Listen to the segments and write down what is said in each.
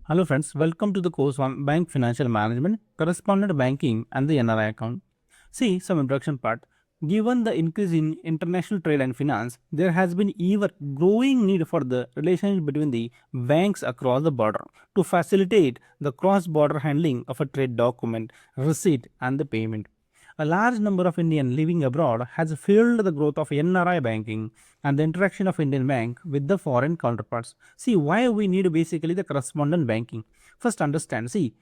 Hello friends, welcome to the course on Bank Financial Management, Correspondent Banking and the NRI account. See some introduction part. Given the increase in international trade and finance, there has been ever growing need for the relationship between the banks across the border to facilitate the cross-border handling of a trade document, receipt and the payment. A large number of Indians living abroad has fueled the growth of NRI banking and the interaction of Indian bank with the foreign counterparts. See why we need basically the correspondent banking. First understand, see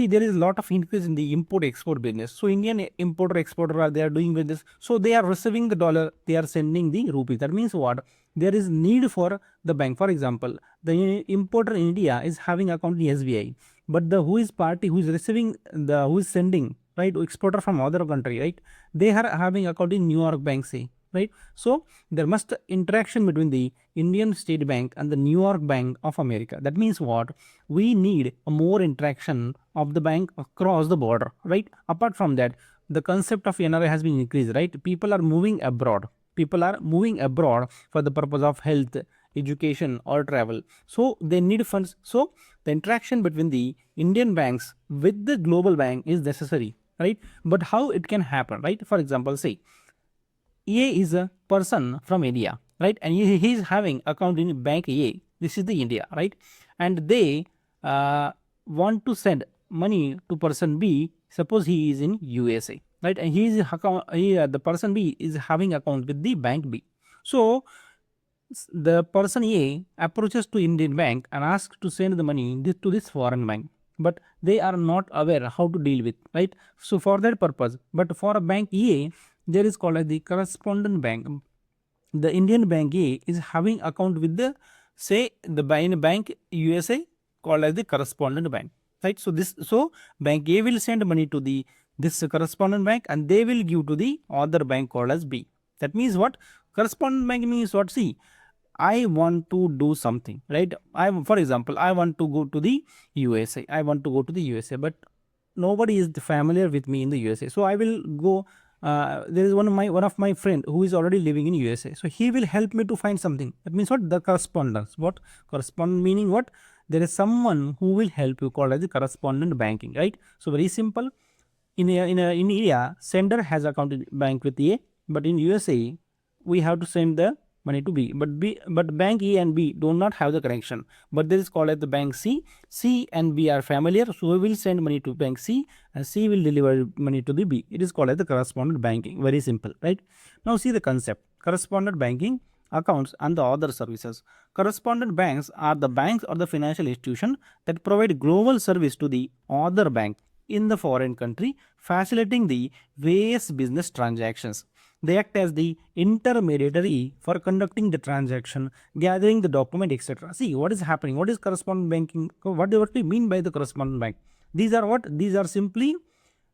there is a lot of increase in the import export business. So Indian importer exporter they are doing business. So they are receiving the dollar, they are sending the rupee. That means what? There is need for the bank. For example, the importer in India is having account in SBI, but the who is party who is receiving the who is sending, right, exporter from other country, right, they are having account in New York bank, say, right. So there must interaction between the Indian State Bank and the New York Bank of America. That means what? We need a more interaction of the bank across the border, right. Apart from that, the concept of NRI has been increased, right. People are moving abroad, for the purpose of health, education or travel, so they need funds. So the interaction between the Indian banks with the global bank is necessary, right. But how it can happen, right? For example, say A is a person from India, right, and he is having account in bank A. This is the India, right, and they want to send money to person B. Suppose he is in USA, right, and the person B is having account with the bank B. So the person A approaches to Indian bank and asks to send the money to this foreign bank, but they are not aware how to deal with, right. So for that purpose, but for a bank A, there is called as the correspondent bank. The Indian bank A is having account with the, say, the bank USA called as the correspondent bank, right. So bank A will send money to the this correspondent bank and they will give to the other bank called as B. That means what? Correspondent bank means what? See, I want to do something, right? For example, I want to go to the USA. I want to go to the USA, but nobody is familiar with me in the USA. So I will go. There is one of my friend who is already living in USA. So he will help me to find something. That means what? The correspondence. What? Correspondent meaning what? There is someone who will help you, called as the correspondent banking, right? So very simple. In India, sender has account in bank with A, but in USA we have to send the money to B. But bank A and B do not have the connection. But there is called as the bank C. C and B are familiar, so we will send money to bank C and C will deliver money to the B. It is called as the correspondent banking. Very simple, right? Now see the concept. Correspondent banking, accounts and the other services. Correspondent banks are the banks or the financial institution that provide global service to the other bank in the foreign country, facilitating the various business transactions. They act as the intermediary for conducting the transaction, gathering the document, etc. See what is happening. What is correspondent banking? What do we mean by the correspondent bank? These are what? These are simply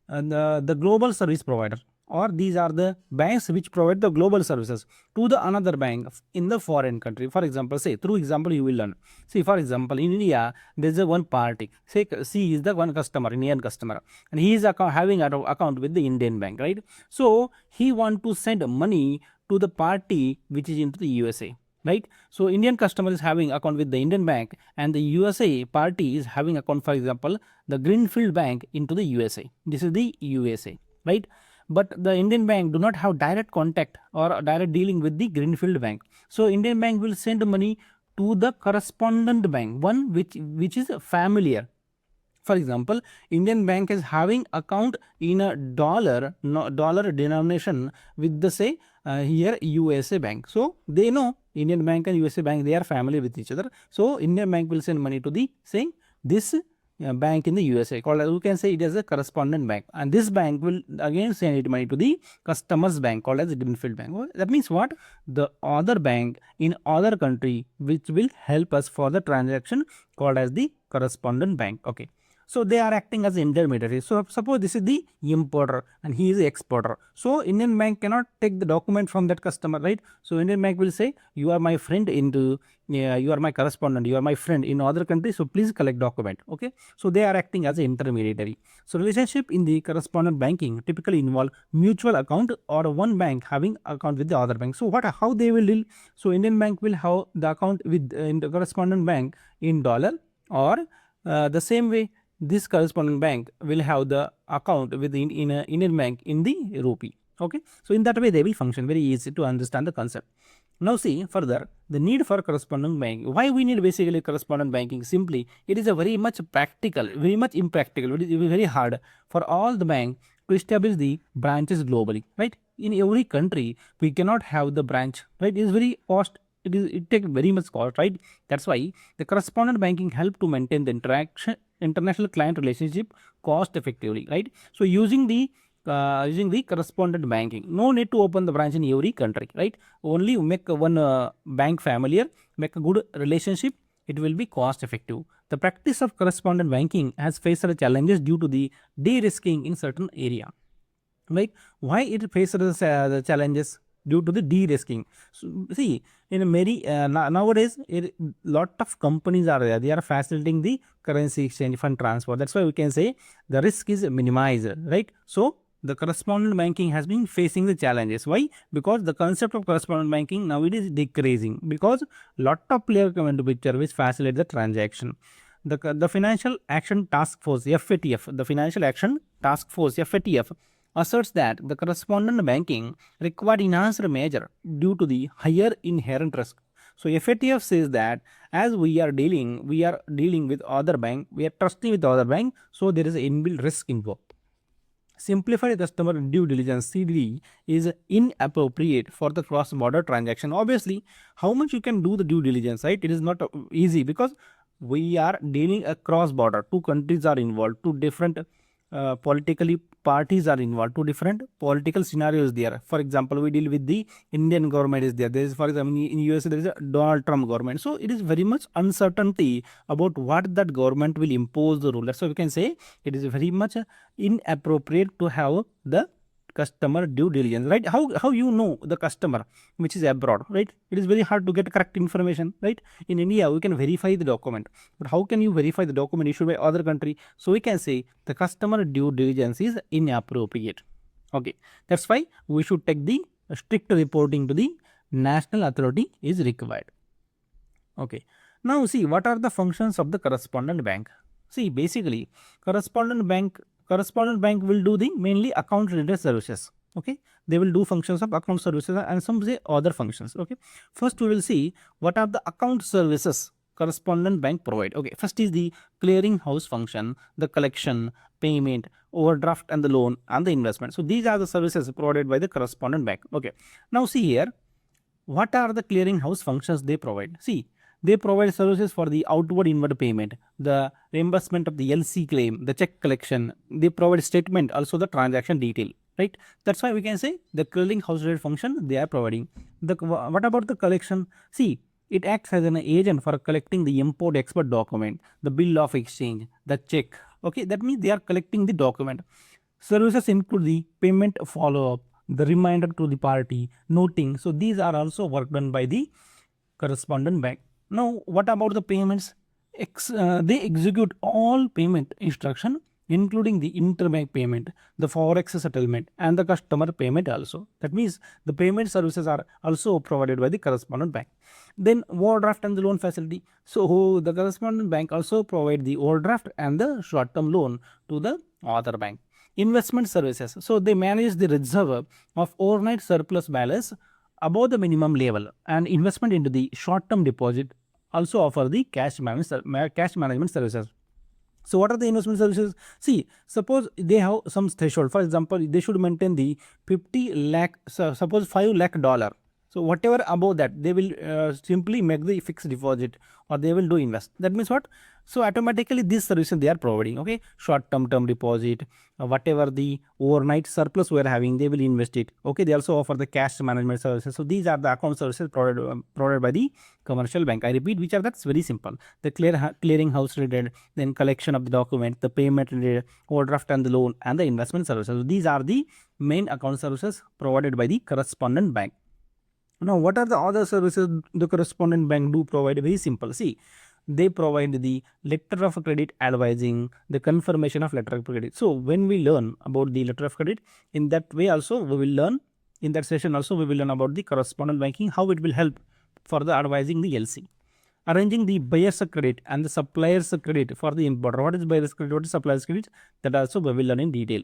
the global service provider, or these are the banks which provide the global services to the another bank in the foreign country. For example, say through example you will learn. See, for example, in India there is a one party, say C is the one customer, Indian customer, and he is having an account with the Indian bank, right. So he want to send money to the party which is into the USA, right. So Indian customer is having account with the Indian bank and the USA party is having account, for example, the Greenfield bank into the USA. This is the USA, right. But the Indian bank do not have direct contact or direct dealing with the Greenfield bank. So Indian bank will send money to the correspondent bank, one which is familiar. For example, Indian bank is having account in a dollar denomination with the, say, here USA bank. So they know Indian bank and USA bank, they are familiar with each other. So Indian bank will send money to the, say, this bank in the USA, called, you can say it as a correspondent bank, and this bank will again send it money to the customer's bank called as Greenfield bank. That means what? The other bank in other country which will help us for the transaction called as the correspondent bank. Okay. So they are acting as intermediary. So suppose this is the importer and he is the exporter. So Indian bank cannot take the document from that customer, right? So Indian bank will say, you are my friend into, you are my correspondent, you are my friend in other countries, so please collect document. Okay. So they are acting as an intermediary. So relationship in the correspondent banking typically involve mutual account or one bank having account with the other bank. So how they will deal? So Indian bank will have the account with in the correspondent bank in dollar, or The same way, this correspondent bank will have the account with the Indian bank in the rupee. Okay, so in that way they will function. Very easy to understand the concept. Now see further the need for correspondent banking. Why we need basically correspondent banking? Simply it is a very much practical, very much impractical. It is very hard for all the bank to establish the branches globally, right? In every country we cannot have the branch, right? It is very cost, it takes very much cost, right? That's why the correspondent banking help to maintain the international client relationship cost effectively, right? So using the correspondent banking, no need to open the branch in every country, right? Only make one bank familiar, make a good relationship, it will be cost effective. The practice of correspondent banking has faced challenges due to the de-risking in certain area. Like why it faces the challenges? Due to the de-risking. So see, in many nowadays lot of companies are there, they are facilitating the currency exchange, fund transfer. That's why we can say the risk is minimized, right? So the correspondent banking has been facing the challenges. Why? Because the concept of correspondent banking now it is decreasing, because lot of players come into picture which facilitate the transaction. The Financial Action Task Force FATF, the Financial Action Task Force FATF asserts that the correspondent banking required enhanced measure due to the higher inherent risk. So FATF says that as we are dealing with other bank, we are trusting with other bank, so there is an inbuilt risk involved. Simplified customer due diligence (CDD) is inappropriate for the cross-border transaction. Obviously, how much you can do the due diligence, right? It is not easy, because we are dealing across border. Two countries are involved, two different politically parties are involved, two different political scenarios there. For example, we deal with the Indian government is there. There is, for example, in USA there is a Donald Trump government. So it is very much uncertainty about what that government will impose the rule. So we can say it is very much inappropriate to have the customer due diligence, right? How you know the customer which is abroad, right? It is very hard to get correct information, right? In India we can verify the document, but how can you verify the document issued by other country? So we can say the customer due diligence is inappropriate. Okay, that's why we should take the strict reporting to the national authority is required. Okay, now see what are the functions of the correspondent bank. See, basically correspondent bank will do the mainly account related services. Okay, they will do functions of account services and some say other functions. Okay, first we will see what are the account services correspondent bank provide. Okay, first is the clearing house function, the collection, payment, overdraft and the loan and the investment. So these are the services provided by the correspondent bank. Okay, now see here what are the clearing house functions they provide. See, they provide services for the outward inward payment, the reimbursement of the LC claim, the check collection. They provide statement, also the transaction detail, right? That's why we can say the clearing house related function they are providing. What about the collection? See, it acts as an agent for collecting the import export document, the bill of exchange, the check. Okay, that means they are collecting the document. Services include the payment follow up, the reminder to the party, noting. So these are also work done by the correspondent bank. Now, what about the payments? They execute all payment instruction, including the interbank payment, the forex settlement and the customer payment also. That means the payment services are also provided by the correspondent bank. Then overdraft and the loan facility. So the correspondent bank also provide the overdraft and the short-term loan to the other bank. Investment services. So they manage the reserve of overnight surplus balance above the minimum level, and investment into the short-term deposit, also offer the cash management services. So what are the investment services? See, suppose they have some threshold. For example, they should maintain the 50 lakh, suppose $5 lakh. So whatever above that, they will simply make the fixed deposit or they will do invest. That means what? So automatically this solution they are providing. Okay, short term deposit, whatever the overnight surplus we are having, they will invest it. Okay, they also offer the cash management services. So these are the account services provided by the commercial bank. I repeat, which are that's very simple. The clearing house related, then collection of the document, the payment related, overdraft and the loan, and the investment services. So these are the main account services provided by the correspondent bank. Now, what are the other services the correspondent bank do provide? Very simple. See, they provide the letter of credit advising, the confirmation of letter of credit. So when we learn about the letter of credit, in that way also we will learn, in that session also we will learn about the correspondent banking, how it will help for the advising the LC. arranging the buyer's credit and the supplier's credit for the importer. What is buyer's credit? What is supplier's credit? That also we will learn in detail.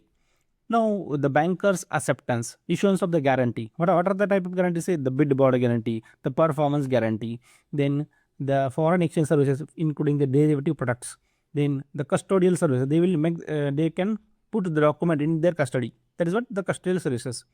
Now, the banker's acceptance, issuance of the guarantee. What are the type of guarantees? Say the bid bond guarantee, the performance guarantee, then the foreign exchange services, including the derivative products, then the custodial services. They will make, they can put the document in their custody. That is what the custodial services.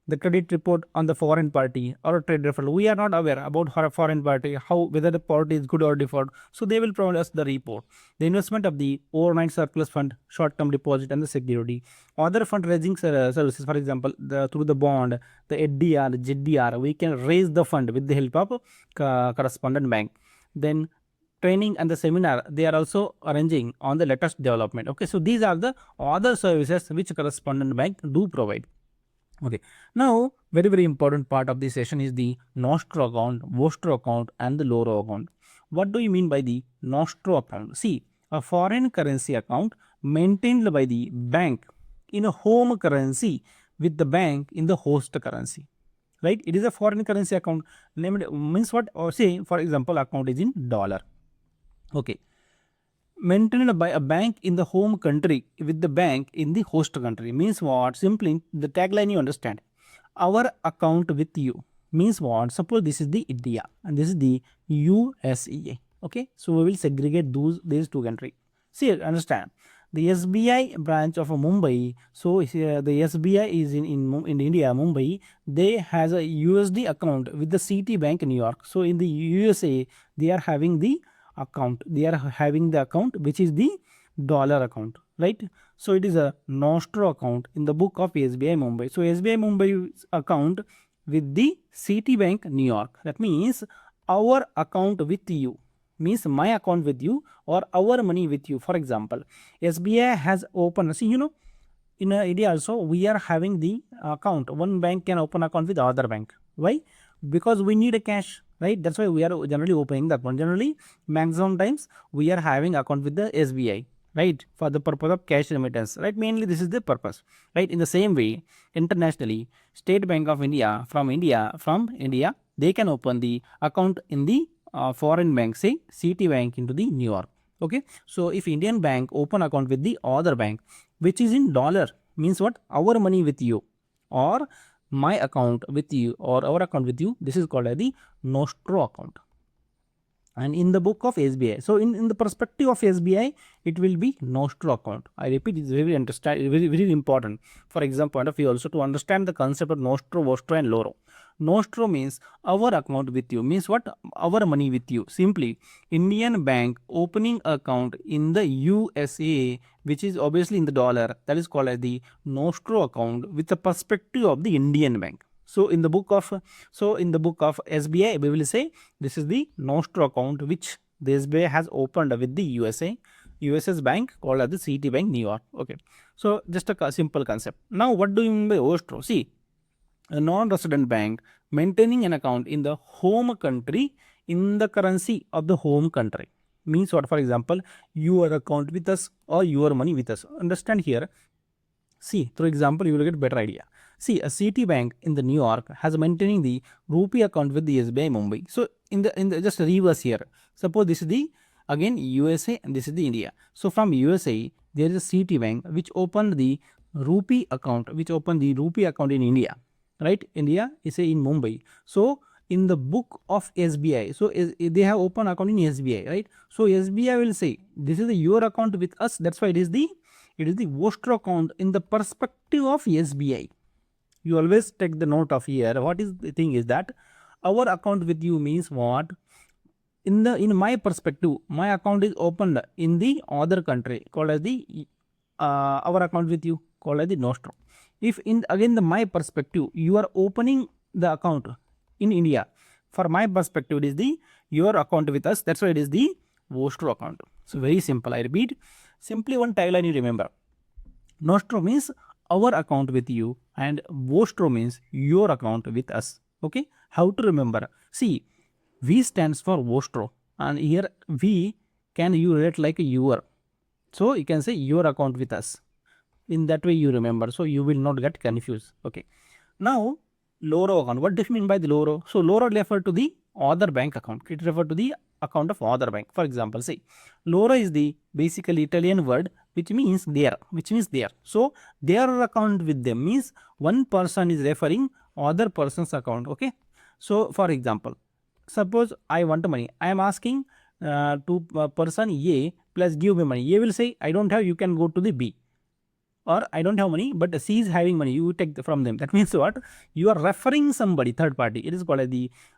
The credit report on the foreign party or trade referral. We are not aware about foreign party, how whether the party is good or default. So they will provide us the report. The investment of the overnight surplus fund, short-term deposit, and the security. Other fundraising services, for example, through the bond, the ADR, ZDR, we can raise the fund with the help of correspondent bank. Then training and the seminar, they are also arranging on the latest development. Okay, so these are the other services which correspondent bank do provide. Okay, now very important part of this session is the NOSTRO account, VOSTRO account, and the LORO account. What do you mean by the NOSTRO account? See, a foreign currency account maintained by the bank in a home currency with the bank in the host currency, right? It is a foreign currency account. Named means what? Or say, for example, account is in dollar. Okay, maintained by a bank in the home country with the bank in the host country means what? Simply the tagline you understand. Our account with you means what? Suppose this is the India and this is the USA. Okay, so we will segregate these two countries. See, understand. The SBI branch of Mumbai, so the SBI is in India, Mumbai, they has a USD account with the Citibank New York. So in the USA, they are having the account, which is the dollar account, right? So it is a NOSTRO account in the book of SBI Mumbai. So SBI Mumbai account with the Citibank New York. That means our account with you means my account with you or our money with you. For example, SBI has opened, see, you know, in India also we are having the account. One bank can open account with other bank. Why? Because we need a cash, right? That's why we are generally opening the account. Generally, maximum times we are having account with the SBI, right? For the purpose of cash remittance, right? Mainly this is the purpose, right? In the same way, internationally, State Bank of India from India, they can open the account in the foreign bank, say Citibank into the New York. Okay, so if Indian bank open account with the other bank, which is in dollar, means what? Our money with you or my account with you or our account with you, this is called as the NOSTRO account. And in the book of SBI, so in the perspective of SBI, it will be NOSTRO account. I repeat, it's very important for exam point of view also to understand the concept of NOSTRO, VOSTRO and LORO. NOSTRO means our account with you, means what? Our money with you. Simply, Indian bank opening account in the USA, which is obviously in the dollar, that is called as the NOSTRO account with the perspective of the Indian bank. So in the book of SBI, we will say this is the NOSTRO account which the SBI has opened with the US's bank called as the Citibank New York. Okay, so just a simple concept. Now, what do you mean by VOSTRO? See, a non-resident bank maintaining an account in the home country in the currency of the home country means what? For example, your account with us or your money with us. Understand here. See, through example, you will get better idea. See, a Citibank in the New York has maintaining the rupee account with the SBI Mumbai. So in the just reverse here. Suppose this is the again USA and this is the India. So from USA there is a Citibank which opened the rupee account, in India, right? India is in Mumbai. So in the book of SBI, so they have opened account in SBI, right? So SBI will say this is your account with us. That's why it is the VOSTRO account in the perspective of SBI. You always take the note of here. What is the thing is that our account with you means what? In my perspective, my account is opened in the other country called as the our account with you called as the NOSTRO. If in again my perspective, you are opening the account in India. For my perspective, it is the your account with us. That's why it is the VOSTRO account. So very simple. I repeat, simply one tagline you remember. NOSTRO means our account with you and VOSTRO means your account with us. Okay, how to remember? See, V stands for VOSTRO and here V can you relate like a your. So you can say your account with us. In that way you remember, so you will not get confused. Okay, now LORO account. What do you mean by the LORO? So LORO refer to the other bank account. It refer to the account of other bank. For example, say loro is the basically Italian word which means there. So their account with them means one person is referring other person's account. Okay. So for example, suppose I want money, I am asking to person A plus give me money. A will say I don't have, you can go to the B. Or I don't have money, but C is having money, you take from them. That means what? You are referring somebody, third party. It is called as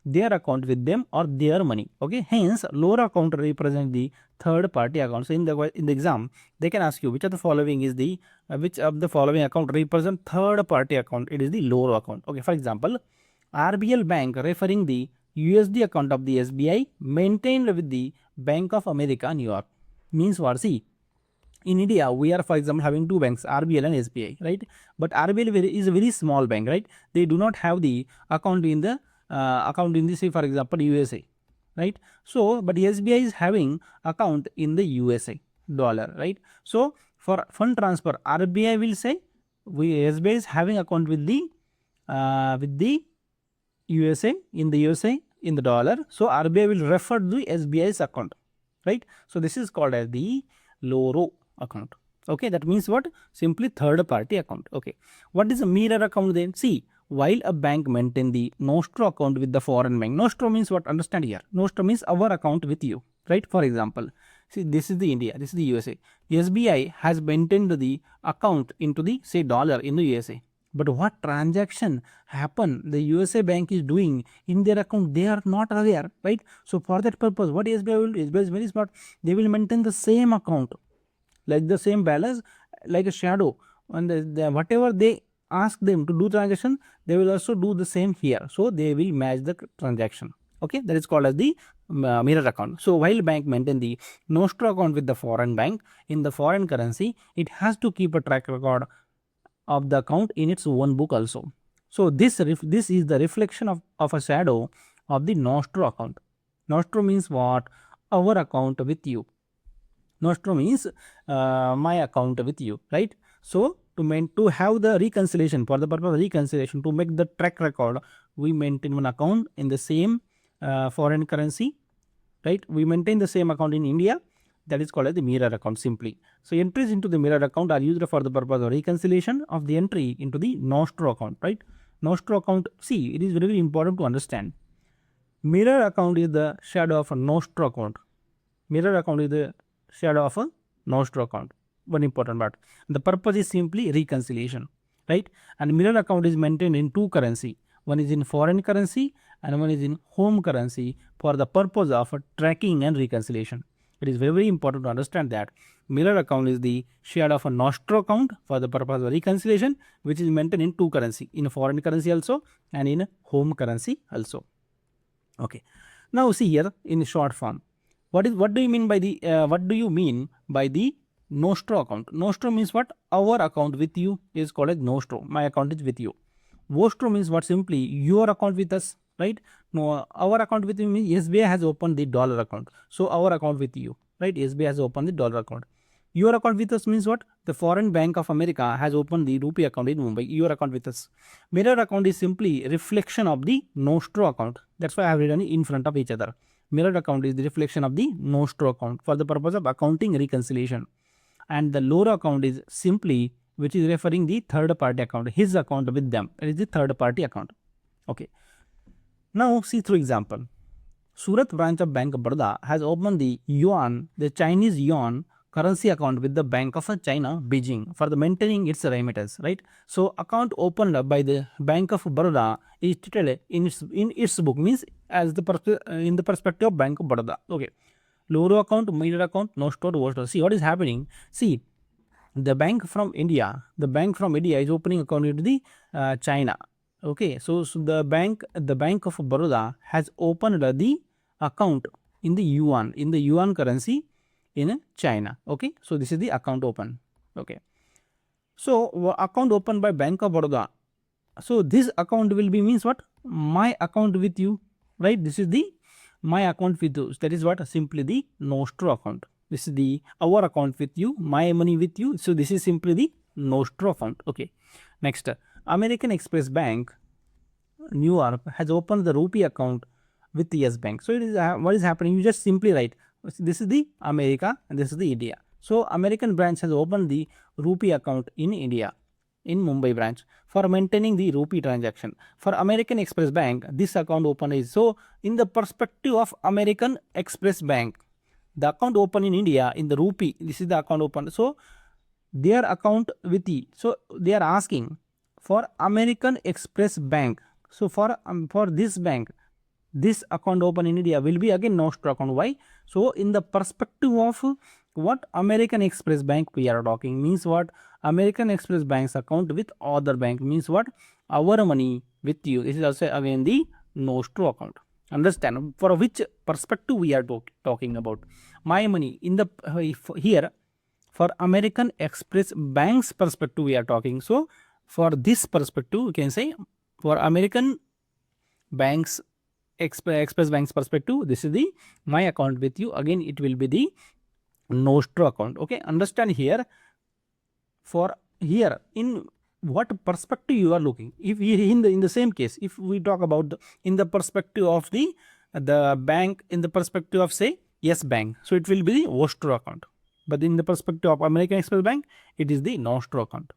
their account with them or their money. Okay. Hence, lower account represents the third party account. So in the exam, they can ask you which of the following is the which of the following account represent third party account. It is the lower account. Okay. For example, RBL Bank referring the USD account of the SBI maintained with the Bank of America, New York. Means what? See, in India, we are, for example, having two banks, RBL and SBI, right? But RBL is a very small bank, right? They do not have the account in the say, for example, USA, right? So, but SBI is having account in the USA dollar, right? So, for fund transfer, RBI will say SBI is having account with the USA in the dollar. So, RBI will refer to the SBI's account, right? So, this is called as the loro account. Okay, that means what? Simply third party account. Okay, what is a mirror account then? See, while a bank maintain the nostro account with the foreign bank, nostro means what? Understand here, nostro means our account with you, right? For example, see, this is the India, this is the USA. SBI has maintained the account into the say dollar in the USA. But what transaction happen the USA bank is doing in their account, they are not aware, right? So for that purpose, what SBI will do? SBI is very smart. They will maintain the same account, like the same balance, like a shadow, and whatever they ask them to do transaction, they will also do the same here. So they will match the transaction. Okay, that is called as the mirror account. So while bank maintain the nostro account with the foreign bank in the foreign currency, it has to keep a track record of the account in its own book also. So this is the reflection of a shadow of the nostro account. Nostro means what? Our account with you. Nostro means my account with you, right? So to have the reconciliation, for the purpose of reconciliation, to make the track record, we maintain one account in the same foreign currency, right? We maintain the same account in India. That is called as the mirror account simply. So entries into the mirror account are used for the purpose of reconciliation of the entry into the nostro account, right? Nostro account, see, it is very important to understand. Mirror account is the shadow of a nostro account. Mirror account is the shadow of a nostro account. One important part. The purpose is simply reconciliation, right? And mirror account is maintained in two currency. One is in foreign currency and one is in home currency for the purpose of tracking and reconciliation. It is very, very important to understand that mirror account is the shadow of a nostro account for the purpose of reconciliation, which is maintained in two currency, in foreign currency also and in home currency also. Okay. Now see here in short form. What do you mean by the nostro account? Nostro means what? Our account with you is called as nostro. My account is with you. Vostro means what? Simply your account with us, right? No, our account with you means SBI has opened the dollar account. So our account with you, right? SBI has opened the dollar account. Your account with us means what? The foreign bank of America has opened the rupee account in Mumbai. Your account with us. Mirror account is simply reflection of the nostro account. That's why I have written it in front of each other. Mirror account is the reflection of the nostro account for the purpose of accounting reconciliation. And the loro account is simply which is referring the third party account, his account with them. It is the third party account. Okay. Now see through example. Surat branch of Bank of Baroda has opened the Chinese yuan currency account with the Bank of China, Beijing, for the maintaining its remittance, right? So account opened by the Bank of Baroda is treated in its book, means as the in the perspective of Bank of Baroda. Okay. Loro account, mirror account, nostro vostro. See what is happening. See, the bank from India is opening account into the China. Okay, so the bank of Baroda has opened the account in the yuan currency in China. Okay, so this is the account open. Okay, so account opened by Bank of Baroda. So this account will be means what? My account with you, right? This is the my account with you. That is what? Simply the nostro account. This is the our account with you, my money with you. So this is simply the nostro account. Okay. Next, American Express Bank, New York has opened the rupee account with Yes Bank. So it is what is happening, you just simply write this is the America and this is the India. So American branch has opened the rupee account in India, in Mumbai branch, for maintaining the rupee transaction. For American Express Bank, this account open is, so in the perspective of American Express Bank, the account open in India in the rupee, this is the account open. So their account with the, so they are asking for American Express Bank. So for this bank, this account open in India will be again Nostro account. Why? So in the perspective of what American Express Bank we are talking, means what, American Express Bank's account with other bank, means what, our money with you. This is also again the Nostro account. Understand for which perspective we are talking about. My money in the here for American Express Bank's perspective we are talking. So for this perspective we can say for American Bank's Express Bank's perspective, this is the my account with you, again it will be the Nostro account. Okay, understand here, for here in what perspective you are looking. If we in the same case, if we talk about in the perspective of the bank, in the perspective of say Yes Bank, so it will be the VOSTRO account, but in the perspective of American Express Bank, it is the Nostro account.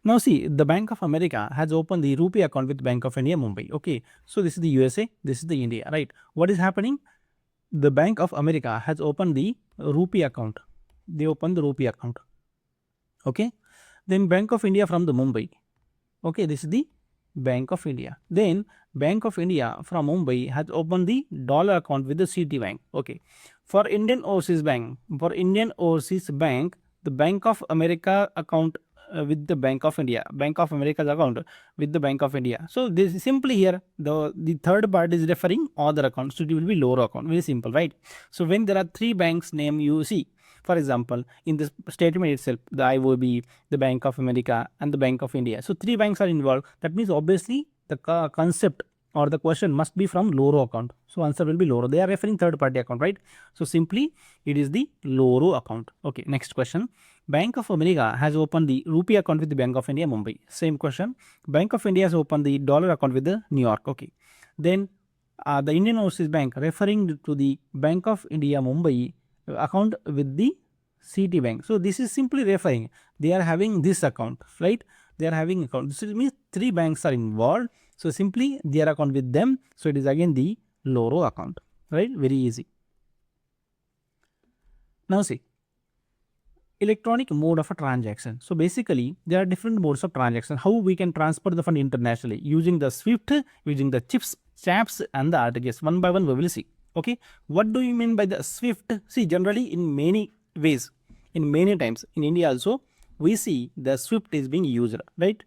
Now see, the Bank of America has opened the rupee account with Bank of India Mumbai. Okay, so this is the USA, this is the India, right? What is happening? The Bank of America has opened the rupee account. They opened the rupee account. Okay, then Bank of India from the Mumbai. Okay, this is the Bank of India. Then Bank of India from Mumbai has opened the dollar account with the Citibank. Okay, for Indian Overseas Bank, the Bank of America account with the Bank of India, Bank of America's account with the Bank of India. So this is simply here the third part is referring other accounts, so it will be lower account. Very simple, right? So when there are three banks name you see, for example, in this statement itself, the IOB, the Bank of America and the Bank of India. So three banks are involved. That means obviously the concept or the question must be from Loro account. So answer will be Loro. They are referring third party account, right? So simply it is the Loro account. Okay, next question. Bank of America has opened the rupee account with the Bank of India Mumbai. Same question. Bank of India has opened the dollar account with the New York. Okay. Then the Indian Overseas Bank referring to the Bank of India Mumbai account with the Citibank. So this is simply referring they are having this account, right? They are having account. This means three banks are involved. So simply their account with them. So it is again the Loro account, right? Very easy. Now see, electronic mode of a transaction. So basically there are different modes of transaction. How we can transfer the fund internationally using the SWIFT, using the CHIPS, CHAPS and the RTGS. One by one we will see. Okay, what do you mean by the SWIFT? See, generally in many ways, in many times in India also we see the SWIFT is being used, right?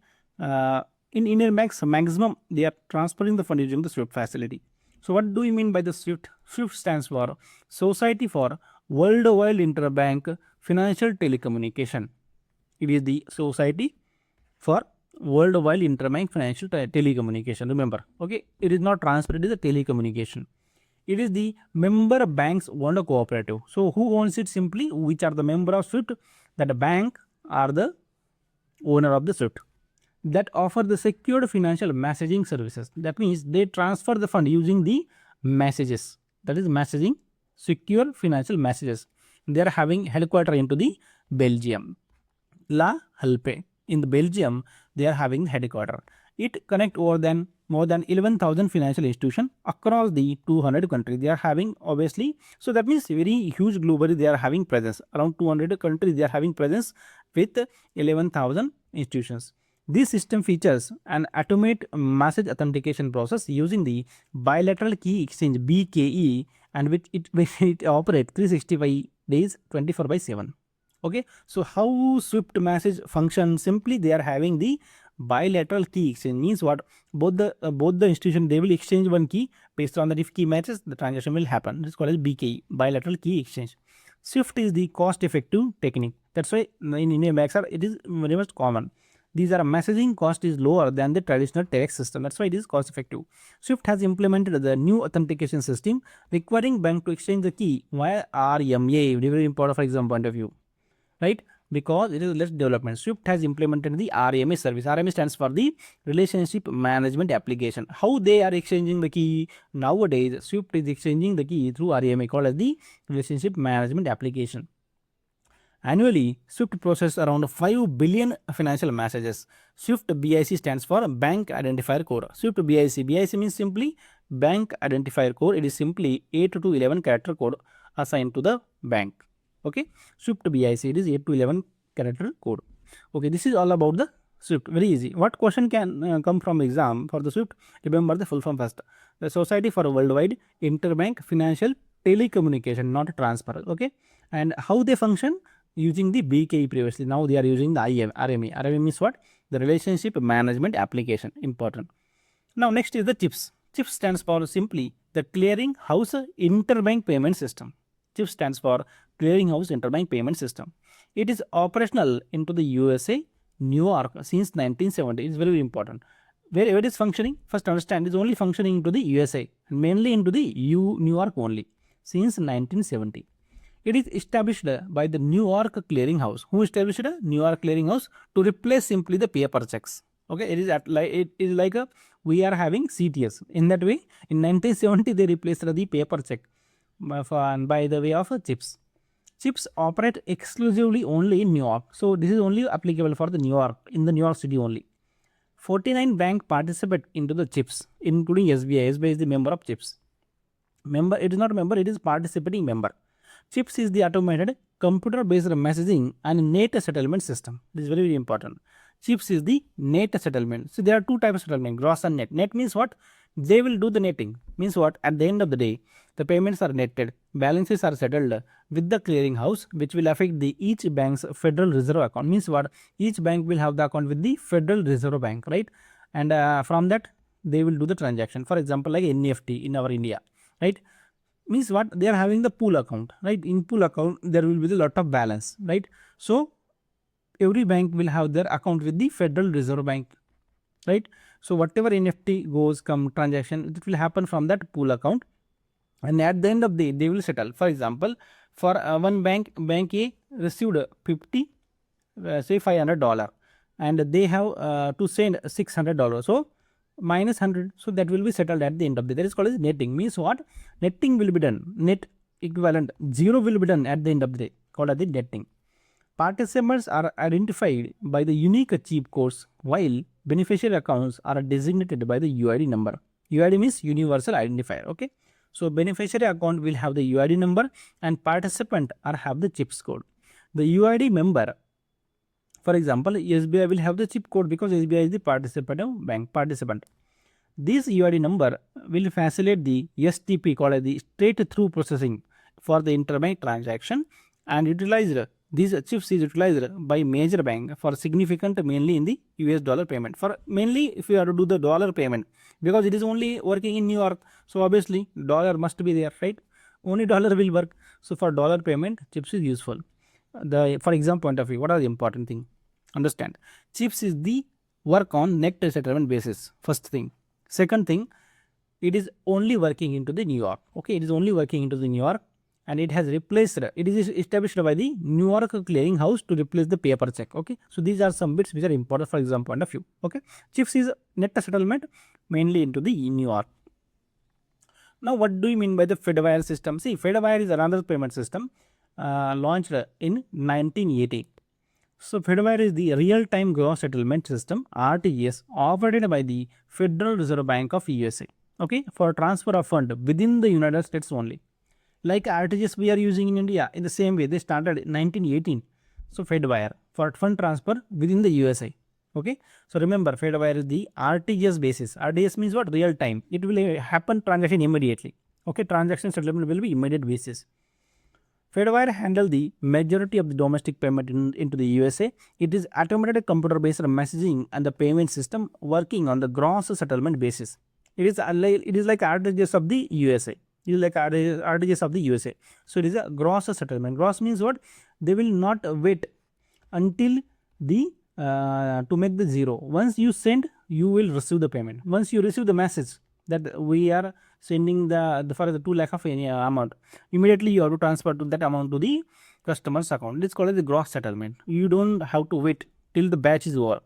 In Indian banks, maximum they are transferring the fund using the SWIFT facility. So what do you mean by the SWIFT? SWIFT stands for Society for Worldwide Interbank Financial Telecommunication. It is the Society for Worldwide Interbank Financial Telecommunication. Remember, okay, it is not transfer, it is a telecommunication. It is the member banks owned cooperative. So who owns it? Simply which are the member of SWIFT? That the bank are the owner of the SWIFT, that offer the secured financial messaging services. That means they transfer the fund using the messages. That is messaging, secure financial messages. They are having headquarters into the Belgium, La Halpe. In the Belgium, they are having headquarters. It connect more than 11,000 financial institutions across the 200 countries. They are having obviously, so that means very huge globally they are having presence. Around 200 countries they are having presence with 11,000 institutions. This system features an automated message authentication process using the bilateral key exchange BKE, and which it operates 365 days 24/7. Okay, so how SWIFT message function? Simply they are having the bilateral key exchange. Means what? Both the institution they will exchange one key. Based on that, if key matches, the transaction will happen. This is called as BKE, bilateral key exchange. SWIFT is the cost effective technique. That's why in Indian banks it is very much common. These are messaging cost is lower than the traditional telex system. That's why it is cost effective. SWIFT has implemented the new authentication system requiring bank to exchange the key via RMA. Very important for exam point of view, right? because it is less development. SWIFT has implemented the RMA service. RMA stands for the Relationship Management Application. How they are exchanging the key? Nowadays, SWIFT is exchanging the key through RMA, called as the Relationship Management Application. Annually, SWIFT processes around 5 billion financial messages. SWIFT BIC stands for Bank Identifier Code. SWIFT BIC. BIC means simply Bank Identifier Code. It is simply 8 to 11 character code assigned to the bank. Okay. SWIFT BIC, it is 8 to 11 character code. Okay. This is all about the SWIFT. Very easy. What question can come from exam for the SWIFT? Remember the full form first. The Society for Worldwide Interbank Financial Telecommunication, not transfer. Okay. And how they function? Using the BKE previously. Now they are using the RMA. RMA means what? The Relationship Management Application. Important. Now next is the CHIPS. CHIPS stands for simply the Clearing House Interbank Payment System. CHIPS stands for Clearing House Interbank Payment System. It is operational into the USA, New York since 1970. It is very important. Where it is functioning? First understand, it is only functioning into the USA and mainly into the New York only since 1970. It is established by the New York Clearing House. Who established a New York Clearing House? To replace simply the paper checks. Okay, it is like a, we are having CTS. In that way, in 1970 they replaced the paper check by the way of CHIPS. CHIPS operate exclusively only in New York. So this is only applicable for the New York, in the New York City only. 49 banks participate into the CHIPS, including SBI. SBI is the member of CHIPS. Member, it is not a member, it is participating member. CHIPS is the automated computer-based messaging and net settlement system. This is very, very important. CHIPS is the net settlement. So there are two types of settlement, gross and net. Net means what? They will do the netting. Means what? At the end of the day, the payments are netted, balances are settled with the clearing house, which will affect the each bank's Federal Reserve account. Means what? Each bank will have the account with the Federal Reserve Bank, right? And from that, they will do the transaction. For example, like NEFT in our India, right? Means what? They are having the pool account, right? In pool account, there will be a lot of balance, right? So every bank will have their account with the Federal Reserve Bank, right? So whatever NFT goes, come transaction, it will happen from that pool account, and at the end of the day, they will settle. For example, for one bank A received 50, say $500, and they have to send $600. So minus 100, so that will be settled at the end of the day. That is called as netting. Means what? Netting will be done, net equivalent 0 will be done at the end of the day, called as the netting. Participants are identified by the unique chip codes, while beneficiary accounts are designated by the UID number. UID means universal identifier. Okay, so beneficiary account will have the UID number and participant are have the CHIPS code. The UID member, for example, SBI will have the chip code because SBI is the participant. This UID number will facilitate the STP, called as the straight through processing for the interbank transaction, and utilized, these chips is utilized by major bank for significant, mainly in the US dollar payment. For mainly if you have to do the dollar payment, because it is only working in New York, so obviously dollar must be there, right? Only dollar will work. So for dollar payment, chips is useful. For exam point of view, what are the important thing? Understand, CHIPS is the work on net settlement basis. First thing. Second thing, it is only working into the New York. Okay, it is only working into the New York, and it has replaced, it is established by the New York Clearing House to replace the paper check. Okay, so these are some bits which are important for exam point of view. Okay, CHIPS is net settlement mainly into the New York. Now, what do you mean by the Fedwire system? See, Fedwire is another payment system launched in 1980. So Fedwire is the real-time gross settlement system, RTGS, operated by the Federal Reserve Bank of USA. Okay, for transfer of fund within the United States only. Like RTGS we are using in India, in the same way they started in 1918. So Fedwire for fund transfer within the USA. Okay, so remember, Fedwire is the RTGS basis. RTGS means what? Real time. It will happen transaction immediately. Okay, transaction settlement will be immediate basis. Fedwire handle the majority of the domestic payment into the USA. It is automated computer-based messaging and the payment system working on the gross settlement basis. It is like RTGS of the USA. It is like RTGS of the USA. So it is a gross settlement. Gross means what? They will not wait until the to make the zero. Once you send, you will receive the payment. Once you receive the message that we are sending the for the 2 lakh of any amount, immediately you have to transfer to that amount to the customer's account. It is called as the gross settlement. You don't have to wait till the batch is over.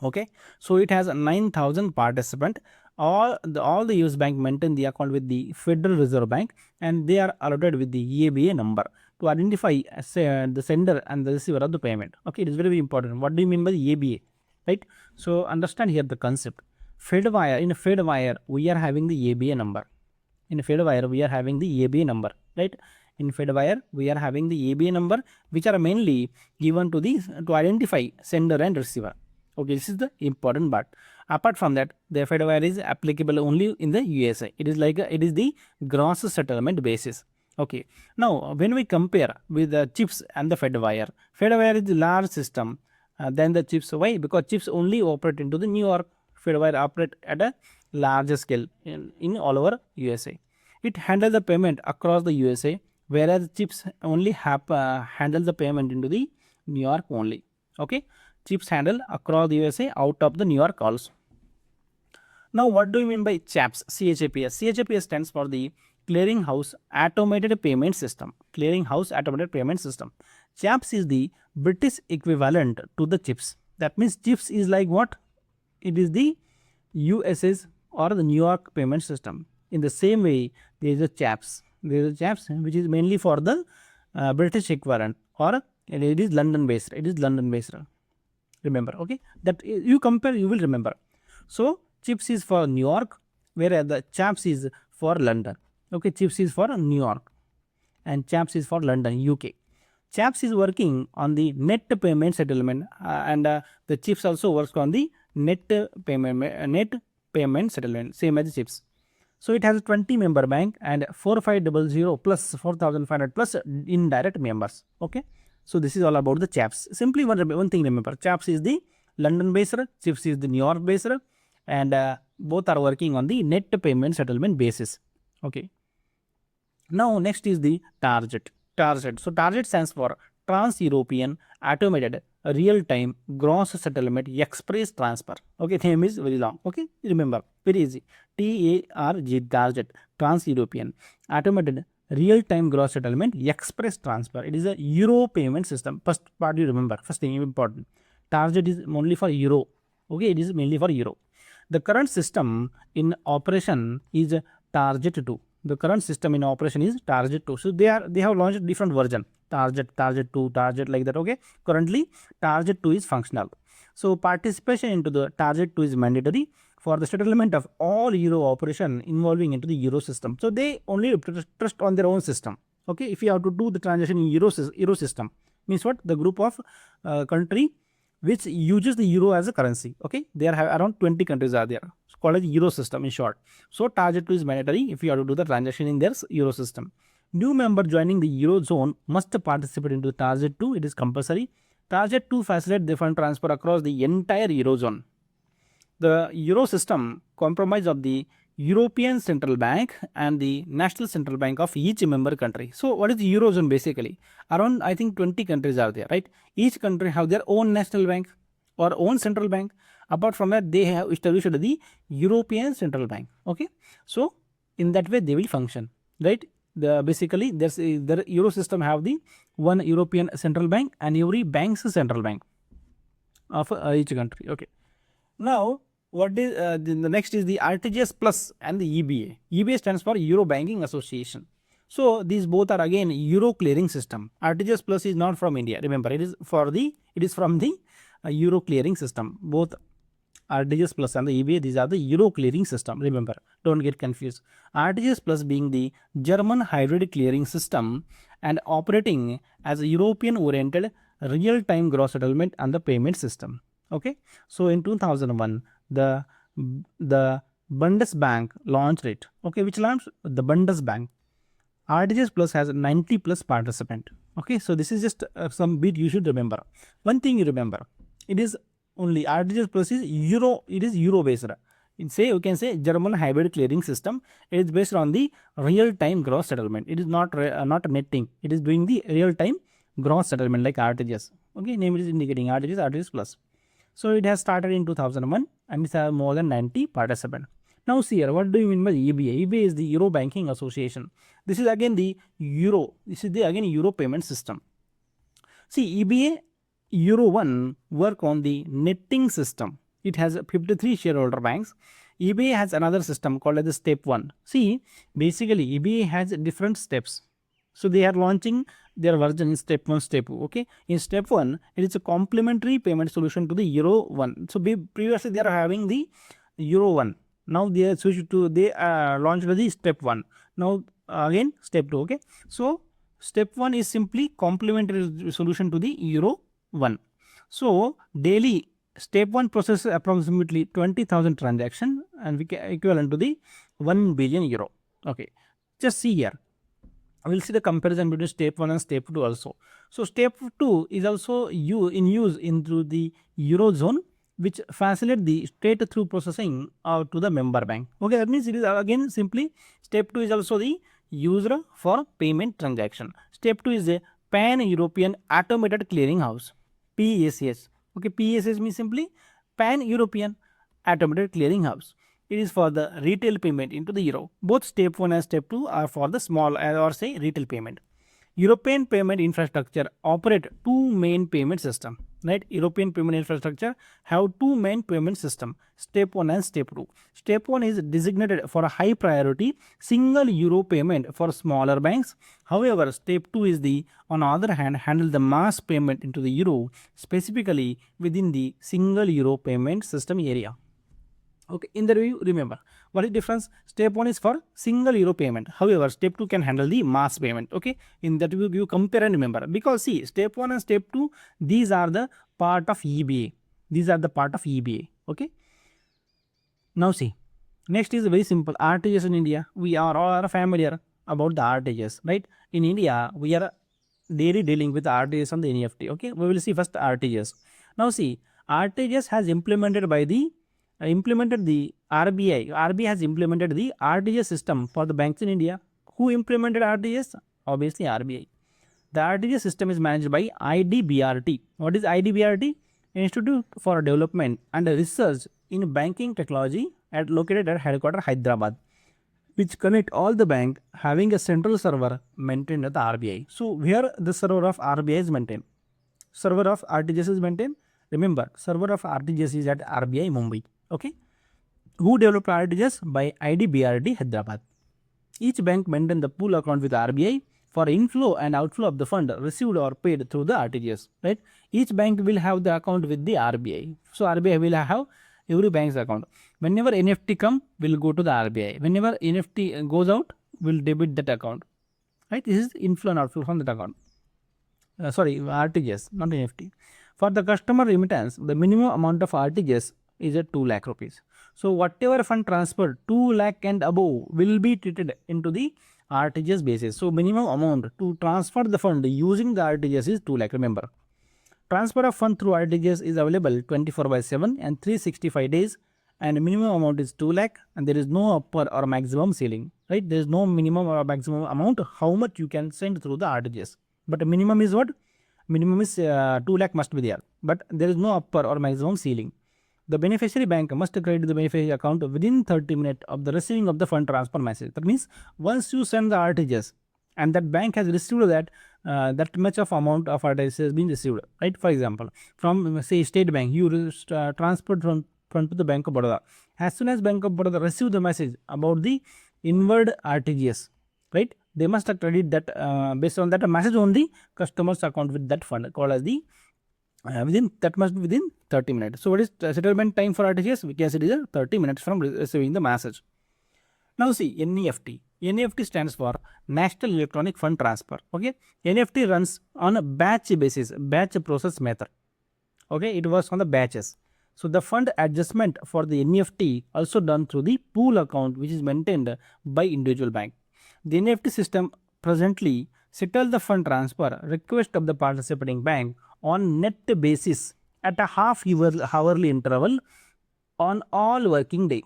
Okay, so it has 9,000 participant. All the US Bank maintain the account with the Federal Reserve Bank, and they are allotted with the EABA number to identify the sender and the receiver of the payment. Okay, it is very, very important. What do you mean by the EABA, right? So understand here the concept. Fedwire, in a Fedwire we are having the EABA number. In Fedwire we are having the EABA number, right? In Fedwire we are having the EABA number, which are mainly given to identify sender and receiver. Okay, this is the important part. Apart from that, the Fedwire is applicable only in the USA. It is like it is the gross settlement basis. Okay, now when we compare with the chips and the Fedwire is a large system than the chips. Why? Because chips only operate into the New York. Fedwire operate at a larger scale in all over USA. It handles the payment across the USA, whereas chips only handle the payment into the New York only. Okay, chips handle across the USA out of the New York also. Now, what do you mean by CHAPS? CHAPS. CHAPS stands for the Clearinghouse Automated Payment System. Clearinghouse Automated Payment System. CHAPS is the British equivalent to the CHIPS. That means CHIPS is like what? It is the US's or the New York payment system. In the same way, there is a CHAPS. There is a CHAPS which is mainly for the British equivalent, or it is London based. It is London based. Remember, okay? That you compare, you will remember. So CHIPS is for New York, whereas the CHAPS is for London. Okay, CHIPS is for New York and CHAPS is for London, UK. CHAPS is working on the net payment settlement, and the CHIPS also works on the net payment settlement, same as the CHIPS. So it has a 20 member bank and 4500 plus 4500 plus indirect members. Okay, so this is all about the CHAPS. Simply one thing remember, CHAPS is the London based, CHIPS is the New York based, and both are working on the net payment settlement basis. Okay, now next is the target. So target stands for Trans-European Automated Real-Time Gross Settlement Express Transfer. Okay, name is very long. Okay, remember, very easy. TARG, target, Trans-European Automated Real-Time Gross Settlement Express Transfer. It is a Euro payment system. First part you remember, first thing important. Target is only for Euro. Okay, it is mainly for Euro. The current system in operation is Target 2. The current system in operation is Target 2. So they have launched different version. Target 2, Target, like that. Okay, currently Target 2 is functional. So participation into the Target 2 is mandatory for the settlement of all Euro operation involving into the Euro system. So they only trust on their own system. Okay, if you have to do the transaction in Euro system, means what? The group of country which uses the Euro as a currency. Okay, there are around 20 countries are there. It's called as Euro system in short. So Target 2 is mandatory if you have to do the transaction in their Euro system. New member joining the Eurozone must participate into Target 2. It is compulsory. Target 2 facilitates the fund transfer across the entire Eurozone. The Euro system comprises of the European Central Bank and the National Central Bank of each member country. So what is the Eurozone basically? Around I think 20 countries are there, right? Each country have their own national bank or own central bank. Apart from that, they have established the European Central Bank. Okay, so in that way they will function, right? Basically the Euro system have the one European Central Bank and every bank's central bank of each country. Okay, now what is the next is the RTGS Plus and the EBA. EBA stands for Euro Banking Association. So these both are again Euro clearing system. RTGS Plus is not from India. Remember, it is from the Euro clearing system. Both RTGS Plus and the EBA, these are the Euro clearing system. Remember, don't get confused. RTGS Plus being the German hybrid clearing system and operating as a European oriented real-time gross settlement and the payment system. Okay, so in 2001 the Bundesbank launched it. Okay, which launched? The Bundesbank. RTGS Plus has 90 plus participant. Okay, so this is just some bit you should remember. One thing you remember, it is only RTGS Plus is Euro. It is Euro based. You can say German hybrid clearing system. It is based on the real-time gross settlement. It is not netting. It is doing the real-time gross settlement like RTGS. Okay, name is indicating RTGS Plus. So it has started in 2001 and it has more than 90 participants. Now see here, what do you mean by EBA? EBA is the Euro Banking Association. This is again the Euro. This is the again Euro payment system. See, EBA Euro 1 work on the netting system. It has 53 shareholder banks. EBA has another system called as the step 1. See, basically EBA has different steps. So they are launching their version in step 1, step 2. Okay, in step 1, it is a complementary payment solution to the Euro 1. So previously they are having the Euro 1. Now they are switched to launched the step 1. Now again step 2. Okay, so step 1 is simply complementary solution to the Euro 1. So daily step 1 processes approximately 20,000 transaction and equivalent to the 1 billion euro. Okay, just see here. We will see the comparison between step 1 and step 2 also. So step 2 is also in use into the Eurozone, which facilitate the straight through processing to the member bank. Okay, that means it is again simply step 2 is also the user for payment transaction. Step 2 is a pan-European automated clearing house, PACH. Okay, PACH means simply pan-European automated clearing house. It is for the retail payment into the euro. Both step 1 and step 2 are for the small or say retail payment. European payment infrastructure operate two main payment system. Right? European payment infrastructure have two main payment system, step 1 and step 2. Step 1 is designated for a high priority single euro payment for smaller banks. However, step 2 is on the other hand handle the mass payment into the euro, specifically within the single euro payment system area. Okay, in the review, remember what is difference? Step 1 is for single euro payment. However, step 2 can handle the mass payment. Okay, in that you compare and remember, because see, step 1 and step 2, these are the part of EBA. These are the part of EBA. Okay. Now see, next is very simple. RTGS in India, we are all familiar about the RTGS, right? In India, we are daily dealing with RTGS and the NEFT. Okay, we will see first RTGS. Now see, RTGS has implemented the RBI. RBI has implemented the RTGS system for the banks in India. Who implemented RTGS? Obviously RBI. The RTGS system is managed by IDBRT. What is IDBRT? Institute for Development and Research in Banking Technology located at headquarters Hyderabad, which connect all the bank having a central server maintained at the RBI. So where the server of RBI is maintained, server of RTGS is maintained. Remember, server of RTGS is at RBI Mumbai. Okay. Who developed RTGS? By IDBRT Hyderabad. Each bank maintains the pool account with RBI for inflow and outflow of the fund received or paid through the RTGS. Right? Each bank will have the account with the RBI. So RBI will have every bank's account. Whenever NEFT come, will go to the RBI. Whenever NEFT goes out, will debit that account. Right? This is inflow and outflow from that account. RTGS, not NEFT. For the customer remittance, the minimum amount of RTGS is at 2 lakh rupees. So whatever fund transferred 2 lakh and above will be treated into the RTGS basis. So minimum amount to transfer the fund using the RTGS is 2 lakh. Remember, transfer of fund through RTGS is available 24/7 and 365 days, and minimum amount is 2 lakh, and there is no upper or maximum ceiling. Right? There is no minimum or maximum amount how much you can send through the RTGS. But the minimum is what? Minimum is 2 lakh must be there, but there is no upper or maximum ceiling. The beneficiary bank must credit the beneficiary account within 30 minutes of the receiving of the fund transfer message. That means once you send the RTGS and that bank has received that much of amount of RTGS has been received. Right? For example, from say State Bank, you transferred from to the Bank of Baroda. As soon as Bank of Baroda receive the message about the inward RTGS, right? They must credit that based on that message on the customer's account with that fund called as the that must be within 30 minutes. So what is settlement time for RTGS? We can say it is 30 minutes from receiving the message. Now see, NEFT. NEFT stands for National Electronic Fund Transfer. Okay, NEFT runs on a batch basis, batch process method. Okay, it works on the batches. So the fund adjustment for the NEFT also done through the pool account, which is maintained by individual bank. The NEFT system presently settle the fund transfer request of the participating bank on net basis at a half-hourly interval on all working day.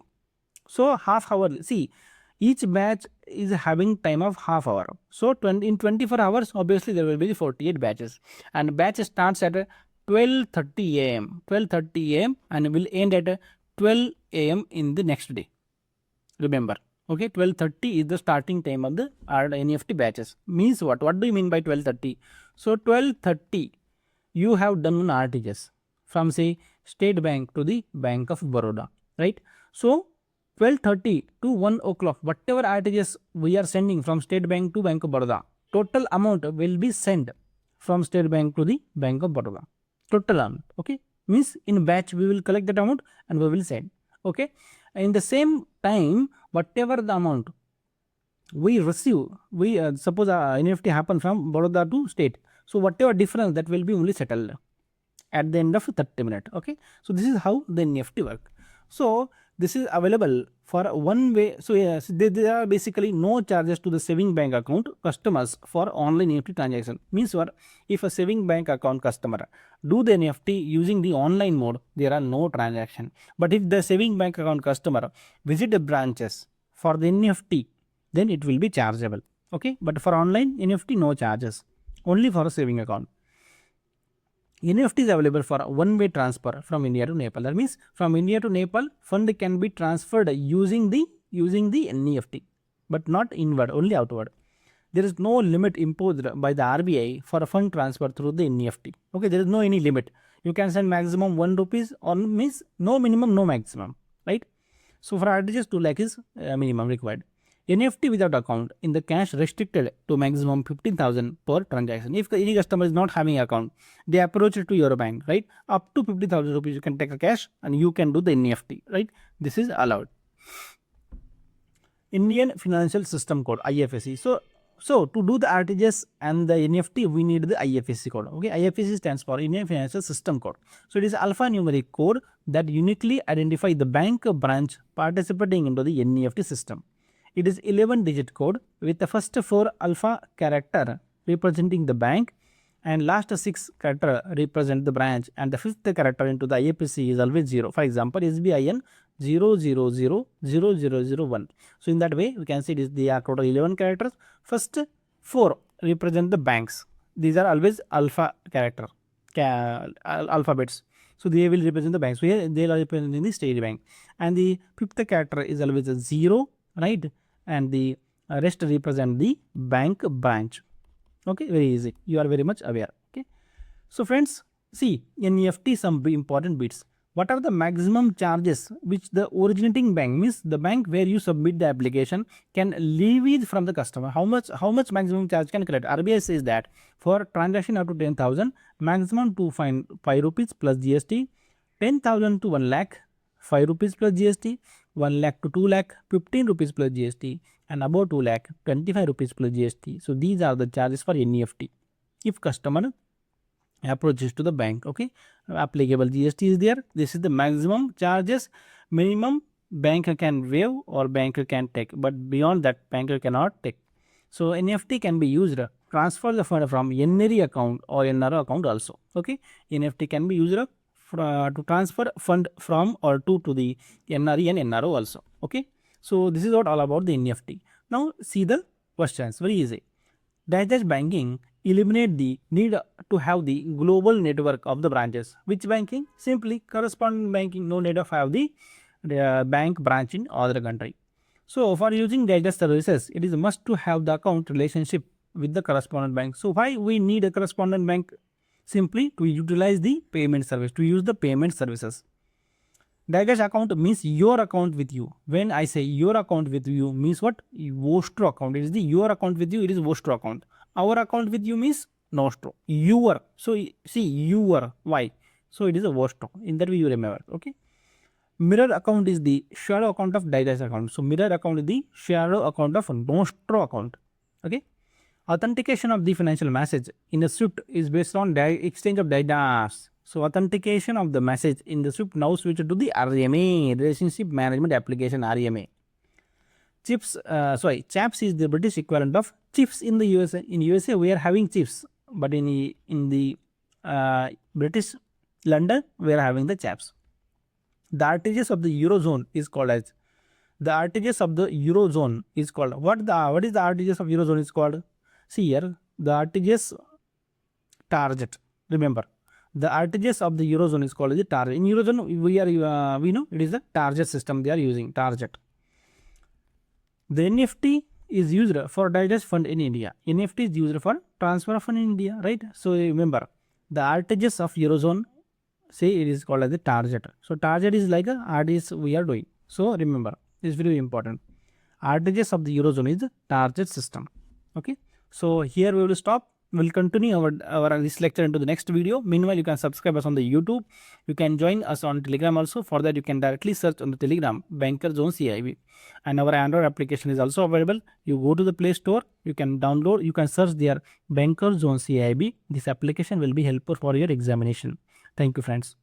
So half hourly. See, each batch is having time of half hour. So in 24 hours, obviously there will be 48 batches, and batch starts at 12:30 a.m. 12:30 a.m. and will end at 12 a.m. in the next day. Remember, okay, 12:30 is the starting time of the NEFT batches. Means what? What do you mean by 12:30? So 12:30, you have done an RTGS from say State Bank to the Bank of Baroda, right? So 12:30 to 1 o'clock, whatever RTGS we are sending from State Bank to Bank of Baroda, total amount will be sent from State Bank to the Bank of Baroda. Total amount, okay? Means in batch we will collect that amount and we will send, okay? In the same time, whatever the amount we receive, we suppose NEFT happen from Baroda to state. So whatever difference, that will be only settled at the end of 30 minutes. Okay, so this is how the NEFT work. So this is available for one way. So yes, there are basically no charges to the saving bank account customers for online NEFT transaction. Means what? If a saving bank account customer do the NEFT using the online mode, there are no transaction. But if the saving bank account customer visit the branches for the NEFT, then it will be chargeable. Okay, but for online NEFT, no charges, only for a saving account. NEFT is available for one-way transfer from India to Nepal. That means from India to Nepal, fund can be transferred using the NEFT, but not inward, only outward. There is no limit imposed by the RBI for a fund transfer through the NEFT. Okay, there is no any limit. You can send maximum 1 rupees, or means no minimum, no maximum, right? So for RTGS 2 lakh is minimum required. NEFT without account in the cash restricted to maximum 15,000 per transaction. If any customer is not having account, they approach to your bank, right? Up to 50,000 rupees you can take a cash and you can do the NEFT, right? This is allowed. Indian Financial System Code, IFSC. So to do the RTGS and the NEFT, we need the IFSC code. Okay, IFSC stands for Indian Financial System Code. So it is alphanumeric code that uniquely identifies the bank branch participating into the NEFT system. It is 11-digit code with the first 4 alpha character representing the bank and last 6 character represent the branch, and the 5th character into the IFSC is always 0. For example, SBIN 0000001. So in that way, we can see they are total 11 characters. First 4 represent the banks. These are always alpha character, alphabets. So they will represent the banks. So here they are representing the State Bank, and the 5th character is always a 0, right? And the rest represent the bank branch. Okay, very easy. You are very much aware. Okay, so friends, see NEFT some important bits. What are the maximum charges which the originating bank, means the bank where you submit the application, can leverage from the customer? How much maximum charge can collect? RBI says that for transaction up to 10,000, maximum to find 5 rupees plus GST, 10,000 to 1 lakh, 5 rupees plus GST, 1 lakh to 2 lakh, 15 rupees plus GST, and above 2 lakh, 25 rupees plus GST. So these are the charges for NEFT. If customer approaches to the bank, okay, applicable GST is there. This is the maximum charges. Minimum bank can waive or bank can take, but beyond that bank cannot take. So NEFT can be used to transfer the fund from NRI account or NRO account also. Okay, NEFT can be used to transfer fund from or to the NRI and NRO also. Okay, so this is what all about the NEFT. Now see the questions, very easy. Digitized banking eliminate the need to have the global network of the branches. Which banking? Simply correspondent banking, no need of have the bank branch in other country. So for using digitized services, it is must to have the account relationship with the correspondent bank. So why we need a correspondent bank? Simply to utilize the payment service, to use the payment services. Digitized account means your account with you. When I say your account with you, means what? VOSTRO account. It is the your account with you, it is VOSTRO account. Our account with you means NOSTRO. Your. So see your. Why? So it is a VOSTRO. In that way you remember. Okay. Mirror account is the shadow account of digitized account. So mirror account is the shadow account of NOSTRO account. Okay. Authentication of the financial message in the SWIFT is based on exchange of data. So authentication of the message in the SWIFT now switched to the RMA, Relationship Management Application, RMA. CHAPS is the British equivalent of chips in the USA. In USA we are having chips, but in the British London we are having the CHAPS. The RTGS of the Eurozone is called as the RTGS of the Eurozone is called what is the RTGS of Eurozone is called? See here, the RTGS target. Remember, the RTGS of the Eurozone is called the target. In Eurozone, we know it is the target system they are using, target. The NFT is used for digest fund in India. NFT is used for transfer of fund in India, right? So remember, the RTGS of Eurozone, say it is called as the target. So target is like a RTGS we are doing. So remember, this is very important. RTGS of the Eurozone is the target system. Okay. So here we will stop. We'll continue our this lecture into the next video. Meanwhile, you can subscribe us on the YouTube. You can join us on Telegram also. For that, you can directly search on the Telegram Banker Zone CAII. And our Android application is also available. You go to the Play Store. You can download. You can search there Banker Zone CAII. This application will be helpful for your examination. Thank you, friends.